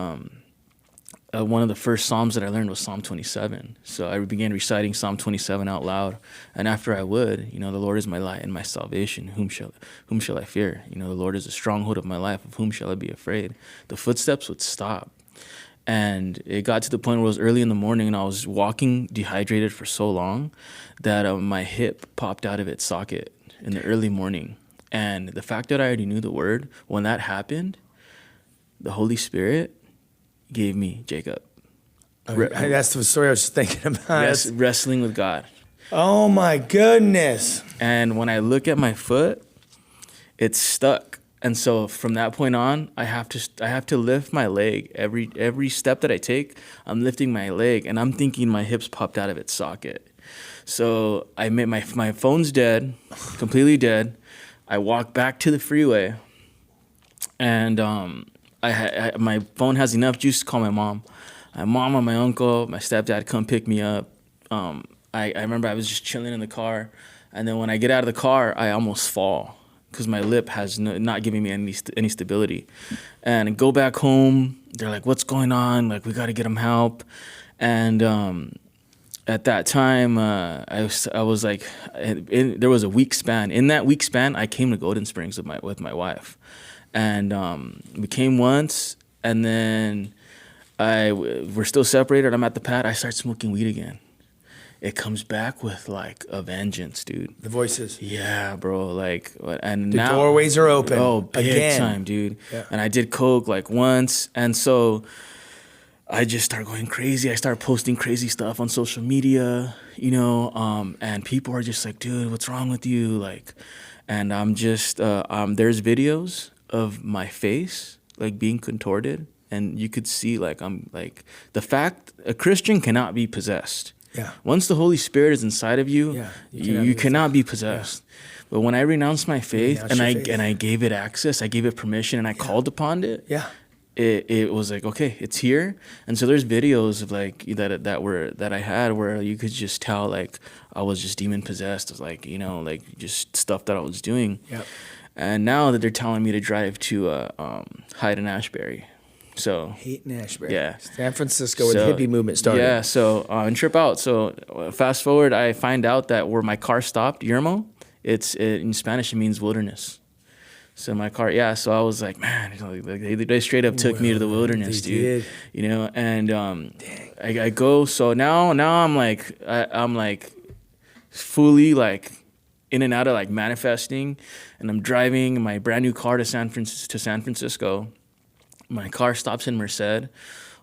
S3: one of the first Psalms that I learned was Psalm 27. So I began reciting Psalm 27 out loud. And after I would, the Lord is my light and my salvation. Whom shall I fear? The Lord is the stronghold of my life. Of whom shall I be afraid? The footsteps would stop. And it got to the point where it was early in the morning, and I was walking dehydrated for so long that my hip popped out of its socket in the early morning. And the fact that I already knew the word, when that happened, the Holy Spirit gave me Jacob.
S2: That's the story I was thinking about.
S3: Wrestling with God.
S2: Oh my goodness.
S3: And when I look at my foot, it's stuck. And so from that point on, I have to lift my leg. Every step that I take, I'm lifting my leg, and I'm thinking my hips popped out of its socket. So I made my phone's dead, completely dead. I walk back to the freeway, and my phone has enough juice to call my mom. My mom and my uncle, my stepdad come pick me up. I remember I was just chilling in the car, and then when I get out of the car, I almost fall because my lip has not giving me any stability. And I go back home. They're like, "What's going on? We got to get him help." And at that time, I was there was a week span. In that week span, I came to Golden Springs with my wife. And we came once, and then we're still separated. I'm at the pad. I start smoking weed again. It comes back with a vengeance, dude.
S2: The voices.
S3: Yeah, bro. And
S2: the
S3: now
S2: doorways are open.
S3: Oh, big
S2: again.
S3: Time, dude.
S2: Yeah.
S3: And I did coke once, and so I just start going crazy. I start posting crazy stuff on social media, and people are just like, dude, what's wrong with you? And I'm just there's videos of my face being contorted, and you could see the fact a Christian cannot be possessed.
S2: Yeah.
S3: Once the Holy Spirit is inside of you, you cannot be possessed. Yeah. But when I renounced my faith and I gave it access, I gave it permission, and I called upon it. Yeah. It was okay, it's here. And so there's videos of that I had where you could just tell I was just demon possessed, just stuff that I was doing. Yep. And now that they're telling me to drive to Hyde and Ashbury. So
S2: Hyde and Ashbury.
S3: Yeah.
S2: San Francisco, where the hippie movement started.
S3: Yeah, so and trip out. So fast forward, I find out that where my car stopped, Yermo, in Spanish it means wilderness. So my car, so I was like, man, they straight up took me to the wilderness, dude. Did. And I go. So now I'm I'm fully in and out of manifesting, and I'm driving my brand new car to San Francisco. My car stops in Merced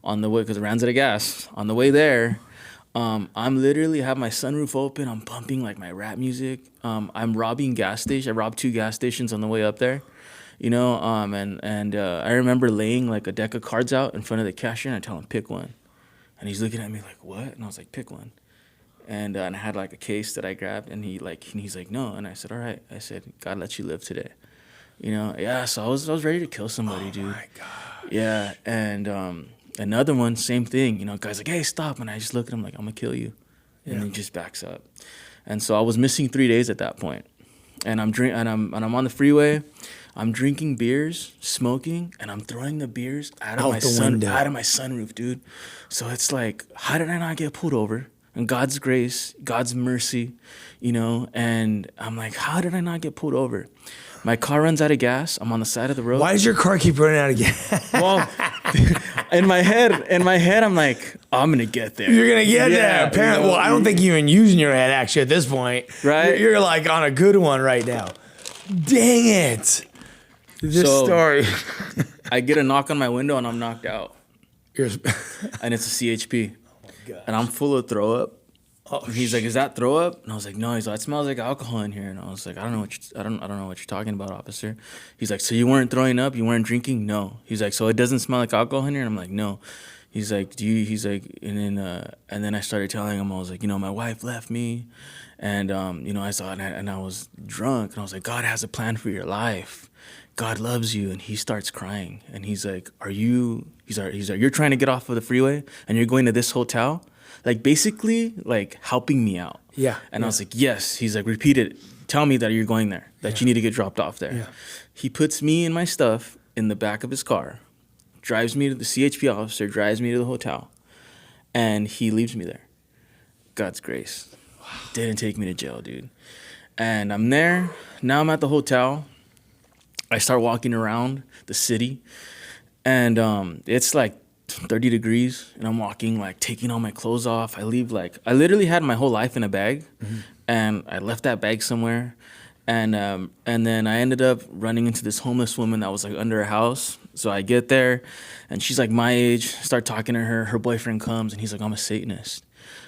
S3: on the way because it runs out of gas. On the way there, I'm literally have my sunroof open. I'm pumping my rap music. I'm robbing gas stations. I robbed 2 gas stations on the way up there, And I remember laying like a deck of cards out in front of the cashier, and I tell him, pick one. And he's looking at me like, what? And I was like, pick one. And I had like a case that I grabbed, and he's like, no. And I said, all right. I said, God lets you live today. Yeah. So I was ready to kill somebody, dude. Oh my God. Yeah. And another one, same thing. Guy's like, hey, stop. And I just look at him like, I'm gonna kill you. And he just backs up. And so I was missing 3 days at that point. And I'm on the freeway. I'm drinking beers, smoking, and I'm throwing the beers out of my sunroof, dude. So it's like, how did I not get pulled over? And God's grace, God's mercy, and I'm like, how did I not get pulled over? My car runs out of gas. I'm on the side of the road.
S2: Why does your car keep running out of gas?
S3: Well, in my head, I'm like, I'm gonna get there.
S2: You're gonna get there. Apparently, well, I don't think you're even using your head actually at this point.
S3: Right?
S2: You're like on a good one right now. Dang it! This story.
S3: I get a knock on my window and I'm knocked out. And it's a CHP. God. And I'm full of throw up. Oh, he's like, is that throw up? And I was like, no. He's like, it smells like alcohol in here. And I was like, I don't know what you're talking about, officer. He's like, so you weren't throwing up? You weren't drinking? No. He's like, so it doesn't smell like alcohol in here? And I'm like, no. He's like, and then I started telling him, I was like, my wife left me, and I saw it, and I was drunk, and I was like, God has a plan for your life. God loves you. And he starts crying, and he's like, he's like, you're trying to get off of the freeway and you're going to this hotel? Like basically like helping me out. Yeah. And I was like, yes. He's like, repeat it. Tell me that you're going there, that you need to get dropped off there. Yeah. He puts me and my stuff in the back of his car, drives me to the CHP officer, drives me to the hotel, and he leaves me there. God's grace. Wow. Didn't take me to jail, dude. And I'm there. Now I'm at the hotel. I start walking around the city, and it's like 30 degrees, and I'm walking, like, taking all my clothes off. I literally had my whole life in a bag, and I left that bag somewhere, and then I ended up running into this homeless woman that was, like, under a house. So I get there, and she's, like, my age, start talking to her. Her boyfriend comes, and he's like, I'm a Satanist.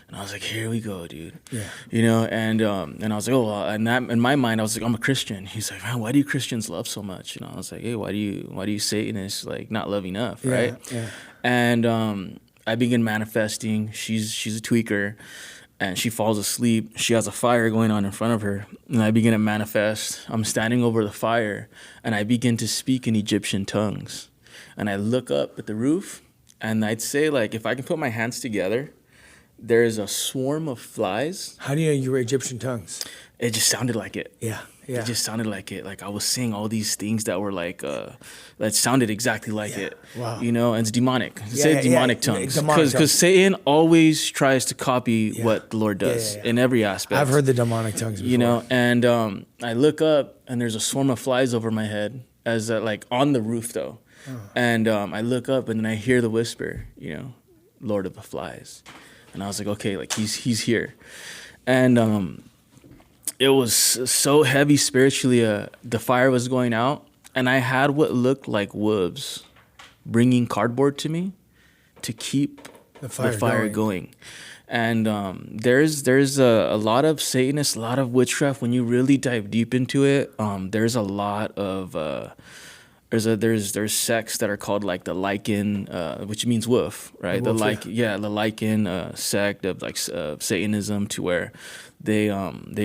S3: And I was like, here we go, dude. Yeah. And I was like, oh, and that in my mind, I was like, I'm a Christian. He's like, man, why do you Christians love so much? I was like, hey, why do you Satanists like not love enough, right? Yeah. And I begin manifesting. She's a tweaker, and she falls asleep. She has a fire going on in front of her, and I begin to manifest. I'm standing over the fire, and I begin to speak in Egyptian tongues. And I look up at the roof, and I'd say, like, if I can put my hands together, there's a swarm of flies.
S2: How do you know you were Egyptian tongues?
S3: It just sounded like it. Yeah.
S2: Yeah.
S3: It just sounded like it. Like I was saying all these things that were like, that sounded exactly like it. Wow. And it's demonic. Say demonic tongues. Because Satan always tries to copy what the Lord does in every aspect.
S2: I've heard the demonic tongues before.
S3: And I look up and there's a swarm of flies over my head as like on the roof though. Oh. And I look up and then I hear the whisper, Lord of the Flies. And I was like, okay, like he's here. And it was so heavy spiritually. The fire was going out, and I had what looked like wolves bringing cardboard to me to keep the fire going. And there's a lot of Satanists, a lot of witchcraft. When you really dive deep into it, there's a lot of there's sects that are called like the Lycan, which means wolf, right? The Lycan sect of like Satanism, to where they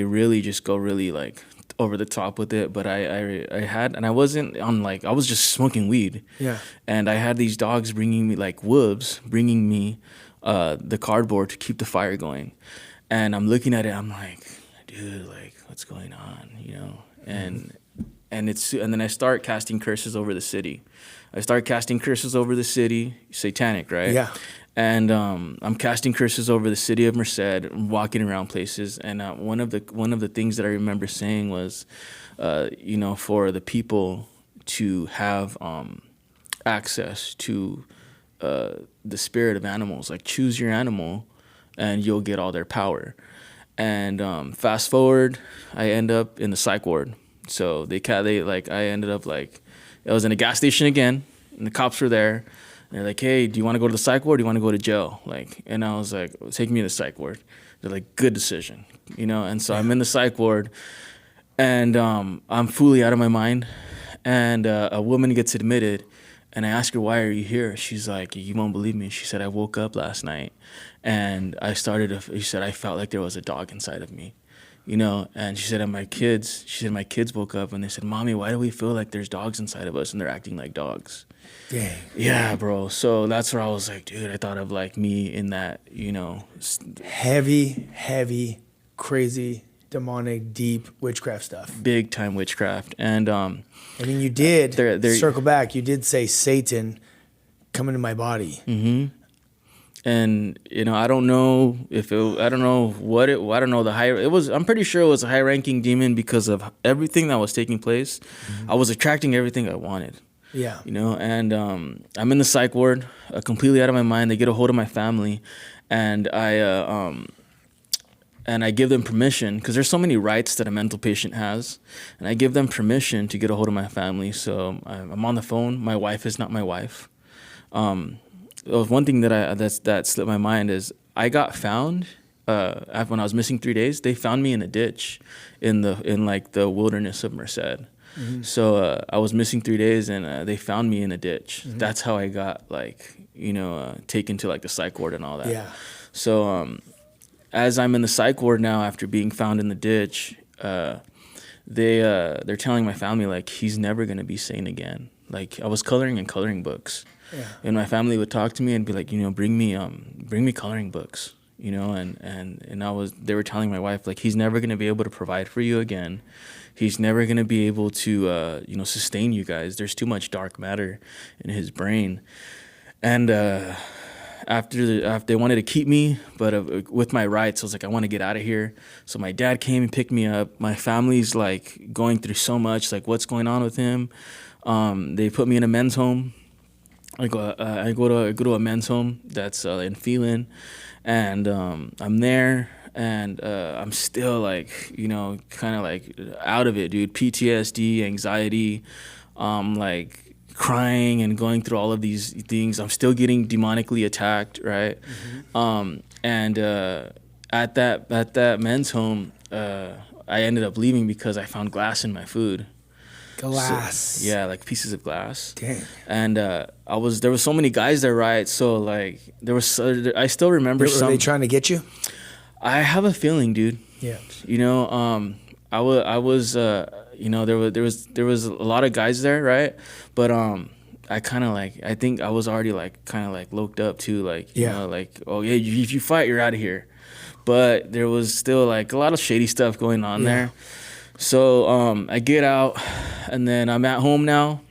S3: really just go really like over the top with it. But I wasn't on like, I was just smoking weed. Yeah. And I had these dogs bringing me, like wolves bringing me the cardboard to keep the fire going. And I'm looking at it, I'm like, dude, like what's going on, And then I start casting curses over the city. Satanic, right? Yeah. And I'm casting curses over the city of Merced. I'm walking around places, and one of the things that I remember saying was, for the people to have access to the spirit of animals, like choose your animal, and you'll get all their power. And fast forward, I end up in the psych ward. So I ended up like, I was in a gas station again, and the cops were there. And they're like, hey, do you want to go to the psych ward? Or do you want to go to jail? And I was like, take me to the psych ward. They're like, good decision, And so I'm in the psych ward, and I'm fully out of my mind. And a woman gets admitted, and I ask her, why are you here? She's like, you won't believe me. She said, I woke up last night, and she said, I felt like there was a dog inside of me. You know, and she said, and my kids woke up and they said, Mommy, why do we feel like there's dogs inside of us and they're acting like dogs?
S2: Dang.
S3: Yeah, bro. So that's where I was like, dude, I thought of like me in that, you know.
S2: Heavy, crazy, demonic, deep witchcraft stuff.
S3: Big time witchcraft. And
S2: I mean, you did, circle back, you did say Satan come into my body.
S3: Mm-hmm. And, you know, I don't know I'm pretty sure it was a high ranking demon because of everything that was taking place. Mm-hmm. I was attracting everything I wanted.
S2: Yeah.
S3: You know, and I'm in the psych ward, completely out of my mind. They get a hold of my family, and I give them permission, because there's so many rights that a mental patient has, and I give them permission to get a hold of my family. So I'm on the phone. My wife is not my wife. One thing that slipped my mind is I got found when I was missing 3 days. They found me in a ditch in the wilderness of Merced. Mm-hmm. So I was missing 3 days, and they found me in a ditch. Mm-hmm. That's how I got taken to like the psych ward and all that.
S2: Yeah.
S3: So as I'm in the psych ward now after being found in the ditch, they're telling my family like he's never gonna be sane again. Like I was coloring in coloring books. Yeah. And my family would talk to me and be like, you know, bring me coloring books, you know, and they were telling my wife like he's never gonna be able to provide for you again. He's never gonna be able to sustain you guys. There's too much dark matter in his brain. And after they wanted to keep me, but with my rights, I was like, I want to get out of here. So my dad came and picked me up. My family's like going through so much, like what's going on with him. They put me in a men's home. I go to a men's home that's in Phelan, and I'm there, and I'm still like, you know, kind of like out of it, dude. PTSD, anxiety, like crying and going through all of these things. I'm still getting demonically attacked, right? Mm-hmm. And at that men's home, I ended up leaving because I found glass in my food.
S2: Glass.
S3: So, yeah, like pieces of glass.
S2: Dang.
S3: And there was so many guys there, right? So like I still remember
S2: Were they trying to get you?
S3: I have a feeling, dude.
S2: Yeah.
S3: You know, I was you know, there was a lot of guys there, right? But I think I was already like kind of like loked up too, like you know, like, oh yeah, if you fight, you're out of here. But there was still like a lot of shady stuff going on there. So I get out, and then I'm at home now,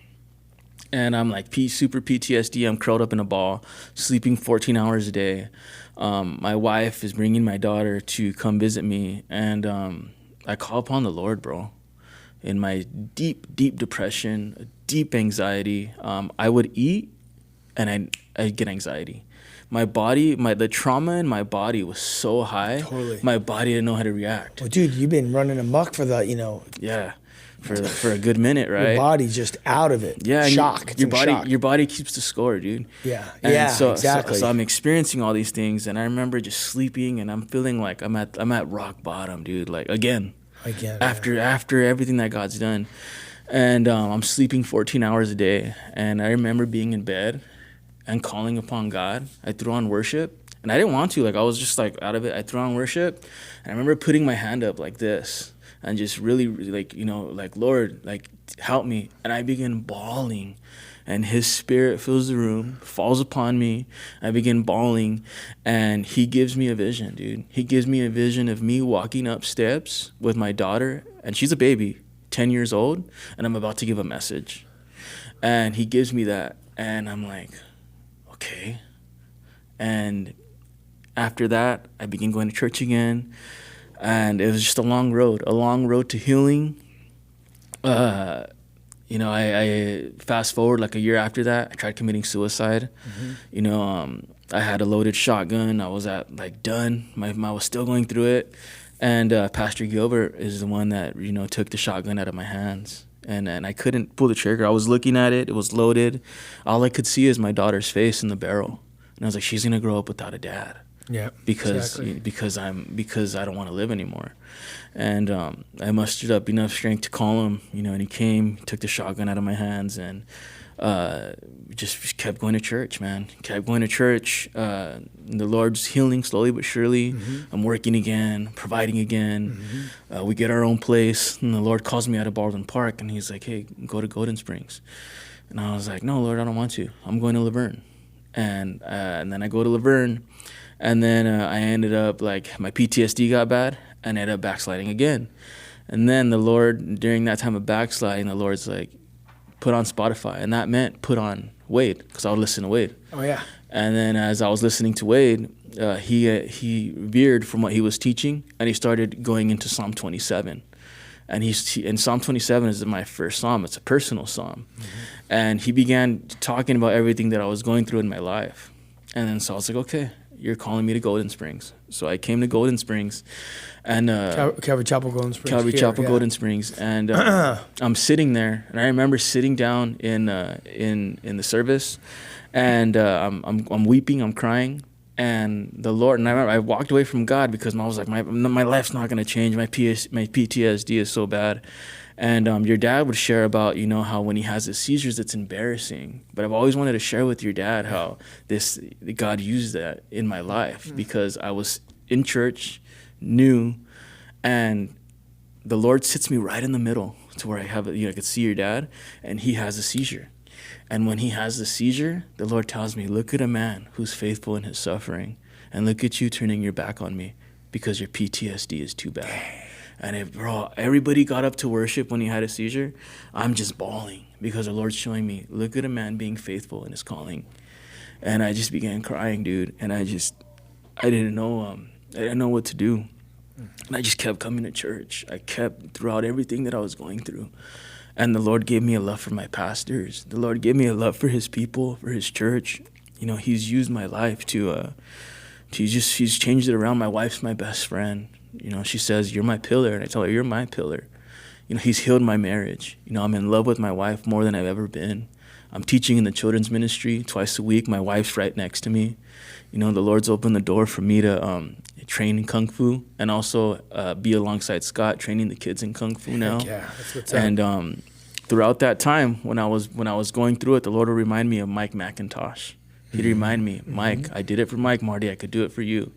S3: and I'm like super PTSD. I'm curled up in a ball, sleeping 14 hours a day. My wife is bringing my daughter to come visit me, and I call upon the Lord, bro. In my deep depression, deep anxiety, I would eat, and I'd get anxiety. My body, the trauma in my body was so high. Totally. My body didn't know how to react.
S2: Well, dude, you've been running amok for the, you know.
S3: Yeah, for a good minute, right?
S2: Your body's just out of it.
S3: Yeah,
S2: shock.
S3: Your body keeps the score, dude.
S2: Yeah,
S3: and so,
S2: exactly.
S3: So I'm experiencing all these things, and I remember just sleeping, and I'm feeling like I'm at rock bottom, dude. Like again. After everything that God's done, and I'm sleeping 14 hours a day, and I remember being in bed and calling upon God. I threw on worship, and I didn't want to. Like, I was just, like, out of it. I threw on worship, and I remember putting my hand up like this and just really, like, you know, like, Lord, like, help me. And I began bawling, and his spirit fills the room, falls upon me. I begin bawling, and he gives me a vision, dude. He gives me a vision of me walking up steps with my daughter, and she's a baby, 10 years old, and I'm about to give a message. And he gives me that, and I'm like, okay. And after that, I began going to church again, and it was just a long road to healing. You know, I fast forward like a year after that, I tried committing suicide. Mm-hmm. You know, I had a loaded shotgun. I was done. I was still going through it, and Pastor Gilbert is the one that, you know, took the shotgun out of my hands. And I couldn't pull the trigger. I was looking at it. It was loaded. All I could see is my daughter's face in the barrel. And I was like, she's going to grow up without a dad.
S2: Yeah.
S3: Because I don't want to live anymore. And I mustered up enough strength to call him, and he came, took the shotgun out of my hands, and just kept going to church, man. Kept going to church. The Lord's healing slowly but surely. Mm-hmm. I'm working again, providing again. Mm-hmm. We get our own place, and the Lord calls me out of Baldwin Park, and he's like, hey, go to Golden Springs. And I was like, no, Lord, I don't want to. I'm going to Laverne. And then I go to Laverne, and then I ended up, like, my PTSD got bad, and I ended up backsliding again. And then the Lord, during that time of backsliding, the Lord's like, put on Spotify. And that meant put on Wade, because I would listen to Wade. Oh, yeah. And then as I was listening to Wade, he veered from what he was teaching, and he started going into Psalm 27. And Psalm 27 is my first psalm. It's a personal psalm. Mm-hmm. And he began talking about everything that I was going through in my life. And then so I was like, okay, you're calling me to Golden Springs. So I came to Golden Springs. And
S2: Calvary Chapel, Golden Springs.
S3: Calvary Chapel, Golden Springs. And I'm sitting there, and I remember sitting down in the service, and I'm weeping, I'm crying. And the Lord, and I remember I walked away from God because I was like, my life's not going to change. My PTSD is so bad. And your dad would share about, how when he has his seizures, it's embarrassing. But I've always wanted to share with your dad how God used that in my life, because I was in church, new, and the Lord sits me right in the middle to where I could see your dad, and he has a seizure. And when he has the seizure, the Lord tells me, look at a man who's faithful in his suffering, and look at you turning your back on me because your PTSD is too bad. And everybody got up to worship when he had a seizure. I'm just bawling because the Lord's showing me, look at a man being faithful in his calling. And I just began crying, dude. And I didn't know what to do. And I just kept coming to church. I kept throughout everything that I was going through. And the Lord gave me a love for my pastors. The Lord gave me a love for his people, for his church. He's used my life he's changed it around. My wife's my best friend. She says, you're my pillar. And I tell her, you're my pillar. He's healed my marriage. I'm in love with my wife more than I've ever been. I'm teaching in the children's ministry twice a week. My wife's right next to me. The Lord's opened the door for me to train in Kung Fu, and also be alongside Scott training the kids in Kung Fu now. Yeah, that's what's up. And throughout that time, when I was going through it, the Lord would remind me of Mike McIntosh. He'd remind me, Mike, I did it for Mike, Marty, I could do it for you.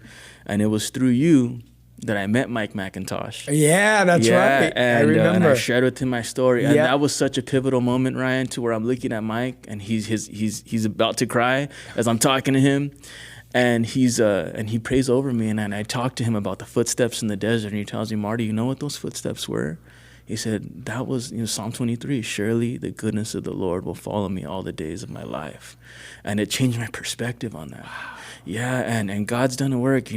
S3: And it was through you that I met Mike McIntosh.
S2: Yeah, that's right.
S3: And,
S2: I remember.
S3: And I shared with him my story. And that was such a pivotal moment, Ryan, to where I'm looking at Mike, and he's about to cry as I'm talking to him. And he prays over me, and I talk to him about the footsteps in the desert, and he tells me, Marty, you know what those footsteps were? He said, that was Psalm 23, surely the goodness of the Lord will follow me all the days of my life. And it changed my perspective on that. Wow. Yeah, and God's done a work,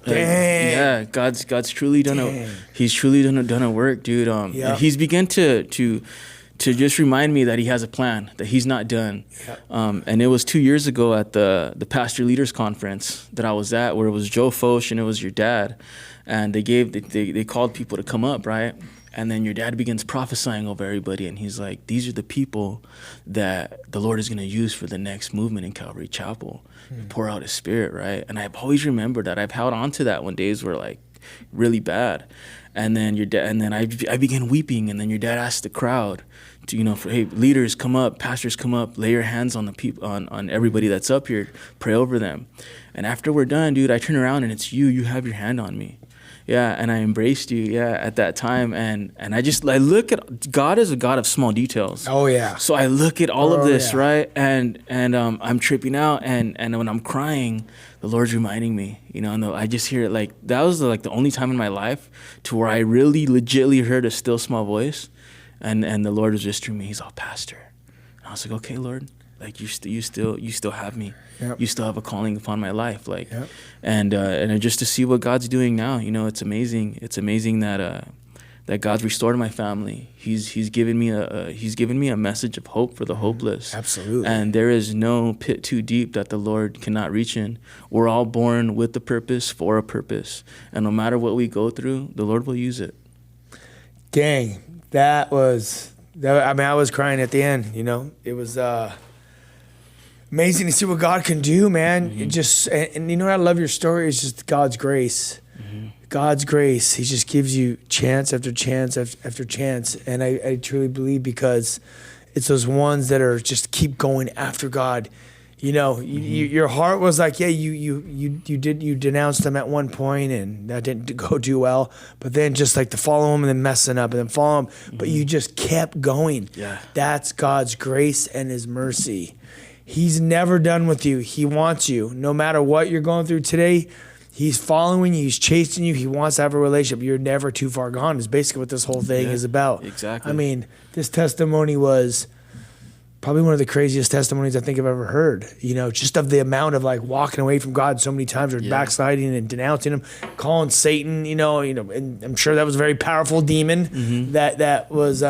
S3: yeah, God's truly done he's truly done a work, dude. And he's begun to just remind me that he has a plan, that he's not done. Yep. And it was 2 years ago at the Pastor Leaders Conference that I was at, where it was Joe Foch and it was your dad. And they called people to come up, right? And then your dad begins prophesying over everybody, and he's like, these are the people that the Lord is going to use for the next movement in Calvary Chapel, to pour out his spirit, right? And I've always remembered that. I've held on to that when days were like really bad. And then I began weeping, and then your dad asked the crowd to, hey, leaders, come up, pastors, come up, lay your hands on the people, on everybody that's up here, pray over them. And after we're done, dude, I turn around and it's you have your hand on me. Yeah, and I embraced you, at that time. And I look at God as a God of small details. Oh, yeah. So I look at all of this, right? And I'm tripping out, and when I'm crying, the Lord's reminding me, and I just hear it like, that was the only time in my life to where I really legitly heard a still small voice, and the Lord was just to me, he's all, Pastor. And I was like, okay, Lord. Like you still have me. Yep. You still have a calling upon my life. Like, yep. And just to see what God's doing now, it's amazing. It's amazing that God's restored my family. He's given me a message of hope for the hopeless. Absolutely. And there is no pit too deep that the Lord cannot reach in. We're all born with a purpose, for a purpose, and no matter what we go through, the Lord will use it.
S2: Dang, I was crying at the end. It was. amazing to see what God can do, man. It just, and you know what I love your story is just God's grace. God's grace. He just gives you chance after chance after chance. And I truly believe because it's those ones that are just keep going after God. You know, your heart was like, yeah, you denounced them at one point and that didn't go too well. But then just like to follow him and then messing up and then follow him. But you just kept going.
S3: Yeah.
S2: That's God's grace and his mercy. He's never done with you. He wants you. No matter what you're going through today, he's following you. He's chasing you. He wants to have a relationship. You're never too far gone is basically what this whole thing is about.
S3: Exactly.
S2: I mean, this testimony was probably one of the craziest testimonies I think I've ever heard. You know, just of the amount of like walking away from God so many times or backsliding and denouncing him, calling Satan, you know, and I'm sure that was a very powerful demon that was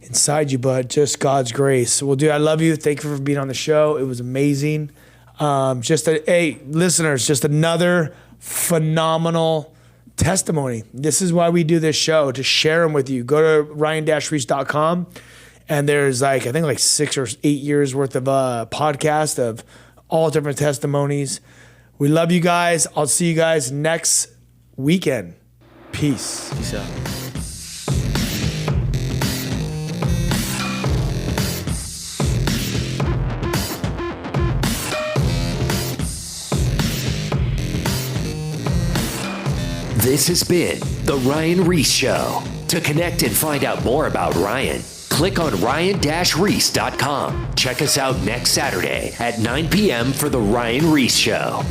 S2: inside you, but just God's grace. Well, dude, I love you. Thank you for being on the show. It was amazing. Hey, listeners, just another phenomenal testimony. This is why we do this show, to share them with you. Go to ryan-reese.com and there's like, I think like 6 or 8 years worth of podcast of all different testimonies. We love you guys. I'll see you guys next weekend. Peace.
S3: Peace out.
S1: This has been The Ryan Ries Show. To connect and find out more about Ryan, click on ryan-reese.com. Check us out next Saturday at 9 p.m. for The Ryan Ries Show.